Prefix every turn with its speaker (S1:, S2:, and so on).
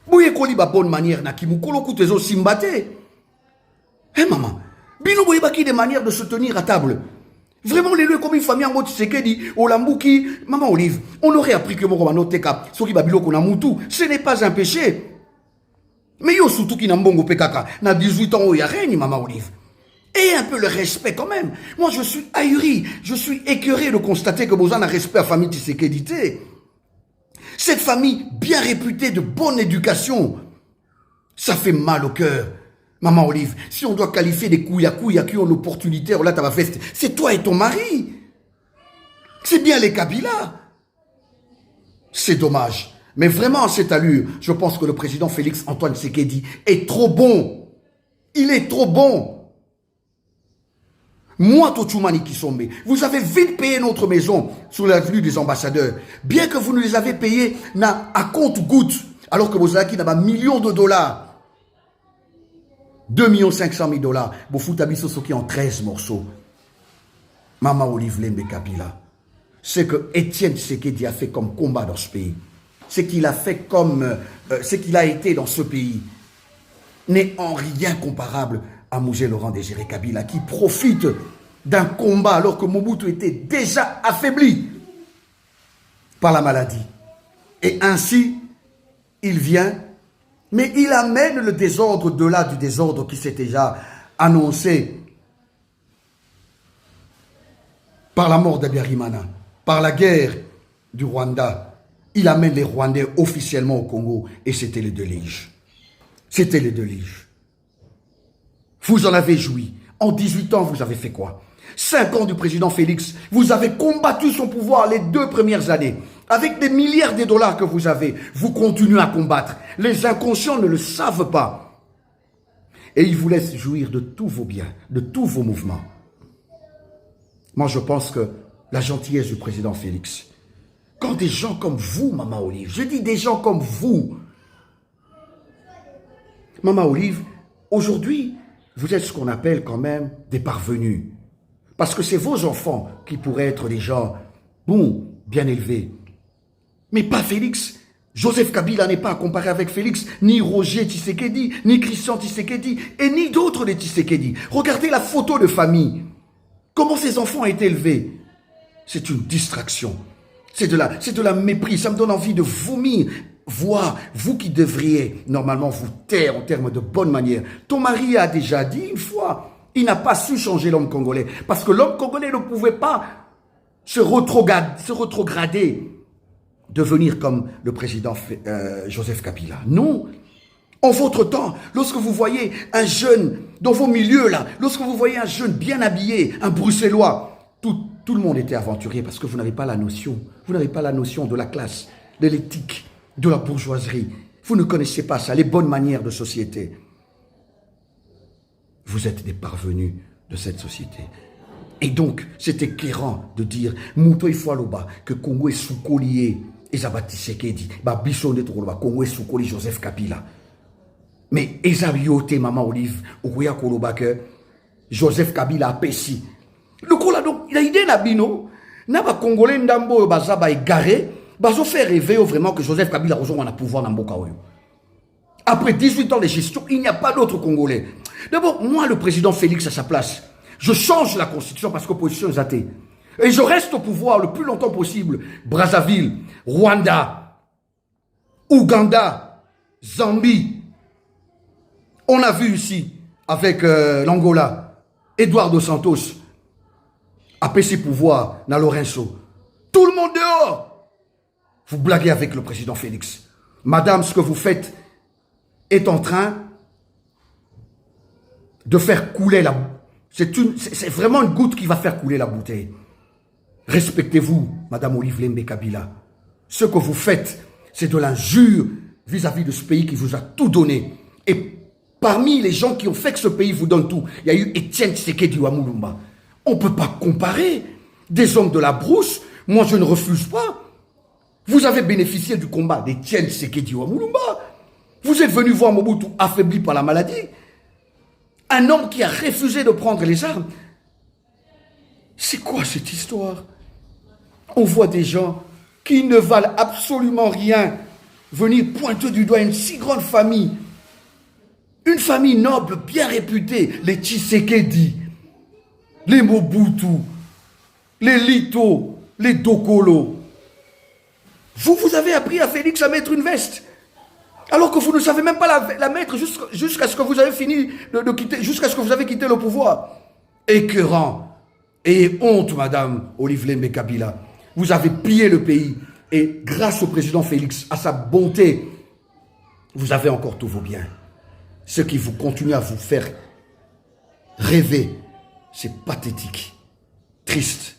S1: Boye koli ba bonne manière na kimukolo kutezo simbate. Eh maman, bino boye baki des manières de se tenir à table. Vraiment les lieux comme une famille en mode Tshisekedi, Olambuki, maman Olive, on aurait appris que mon romano teka, soki babilo kona mutu, ce n'est pas un péché. Mais yo surtout qui n'a mbongo pekaka, na 18 ans, il y a rien, maman Olive. Et un peu le respect quand même. Moi je suis ahuri, je suis écœuré de constater que Bozan a respect à la famille Tshisekedi. Cette famille bien réputée de bonne éducation, ça fait mal au cœur. Maman Olive, si on doit qualifier des couilles qui ont l'opportunité, là, t'as fait, c'est toi et ton mari. C'est bien les Kabila. C'est dommage. Mais vraiment, à cette allure, je pense que le président Félix Antoine Tshisekedi est trop bon. Il est trop bon. Moi, Tochoumani Kisombe, vous avez vite payé notre maison sur l'avenue des ambassadeurs. Bien que vous nous les avez payés à compte-gouttes, alors que vous avez un million de dollars. 2 500 000 dollars. Vous foutez Abisso Soki en 13 morceaux. Maman Olive Lembe Kabila. Ce que Étienne Tshisekedi a fait comme combat dans ce pays, ce qu'il a fait comme, ce qu'il a été dans ce pays, n'est en rien comparable à Mougé Laurent Désiré Kabila, qui profite d'un combat alors que Mobutu était déjà affaibli par la maladie. Et ainsi, il vient, mais il amène le désordre au-delà du désordre qui s'est déjà annoncé par la mort d'Abiyarimana, par la guerre du Rwanda. Il amène les Rwandais officiellement au Congo et c'était les Delige. C'était les Delige. Vous en avez joui. En 18 ans, vous avez fait quoi? 5 ans du président Félix, vous avez combattu son pouvoir les 2 premières années. Avec des milliards de dollars que vous avez, vous continuez à combattre. Les inconscients ne le savent pas. Et ils vous laissent jouir de tous vos biens, de tous vos mouvements. Moi, je pense que la gentillesse du président Félix, quand des gens comme vous, Maman Olive, je dis des gens comme vous, Maman Olive, aujourd'hui, vous êtes ce qu'on appelle quand même des parvenus. Parce que c'est vos enfants qui pourraient être des gens, bon, bien élevés. Mais pas Félix. Joseph Kabila n'est pas à comparer avec Félix, ni Roger Tshisekedi, ni Christian Tshisekedi, et ni d'autres des Tshisekedi. Regardez la photo de famille. Comment ces enfants ont été élevés? C'est une distraction. C'est de la mépris. Ça me donne envie de vomir. Voir, vous qui devriez normalement vous taire en termes de bonne manière. Ton mari a déjà dit une fois, il n'a pas su changer l'homme congolais. Parce que l'homme congolais ne pouvait pas se retrograder, devenir comme le président Joseph Kabila. Non. En votre temps, lorsque vous voyez un jeune dans vos milieux là, lorsque vous voyez un jeune bien habillé, un Bruxellois, tout le monde était aventurier parce que vous n'avez pas la notion. Vous n'avez pas la notion de la classe, de l'éthique, de la bourgeoisie. Vous ne connaissez pas ça, les bonnes manières de société. Vous êtes des parvenus de cette société. Et donc, c'est éclairant de dire, Mouto Ifwaloba, que Congo est sous collier, Ezabati Sekedi, Babishonde Toroba, Congo est sous collier Joseph Kabila. Mais Ezabiote, Maman Olive, Ouya Koloba, que Joseph Kabila a péci. Le Kola, donc, il a idée Nabino, Naba Congolais Ndambo, Bazaba égaré, Bazo fait rêver vraiment que Joseph Kabila rejoint le pouvoir dans Bokaoyo. Après 18 ans de gestion, il n'y a pas d'autre Congolais. D'abord, moi, le président Félix, à sa place, je change la constitution parce que l'opposition est athée. Et je reste au pouvoir le plus longtemps possible. Brazzaville, Rwanda, Ouganda, Zambie. On a vu ici, avec l'Angola, Eduardo Santos, a ses pouvoirs dans Lorenzo. Tout le monde dehors. Vous blaguez avec le président Félix. Madame, ce que vous faites est en train de faire couler la... C'est vraiment une goutte qui va faire couler la bouteille. Respectez-vous, Madame Olive Lembe Kabila. Ce que vous faites, c'est de l'injure vis-à-vis de ce pays qui vous a tout donné. Et parmi les gens qui ont fait que ce pays vous donne tout, il y a eu Étienne Tshisekedi Wamulumba. On ne peut pas comparer des hommes de la brousse. Moi, je ne refuse pas. Vous avez bénéficié du combat d'Étienne Tshisekedi Wamulumba. Vous êtes venu voir Mobutu affaibli par la maladie. Un homme qui a refusé de prendre les armes. C'est quoi cette histoire? On voit des gens qui ne valent absolument rien venir pointer du doigt une si grande famille, une famille noble, bien réputée, les Tshisekedi, les Mobutu, les Lito, les Dokolo. Vous avez appris à Félix à mettre une veste, alors que vous ne savez même pas la mettre jusqu'à ce que vous avez fini de quitter, jusqu'à ce que vous avez quitté le pouvoir. Écœurant. Et honte, madame Olive Lembe Kabila. Vous avez pillé le pays. Et grâce au président Félix, à sa bonté, vous avez encore tous vos biens. Ce qui vous continue à vous faire rêver, c'est pathétique, triste.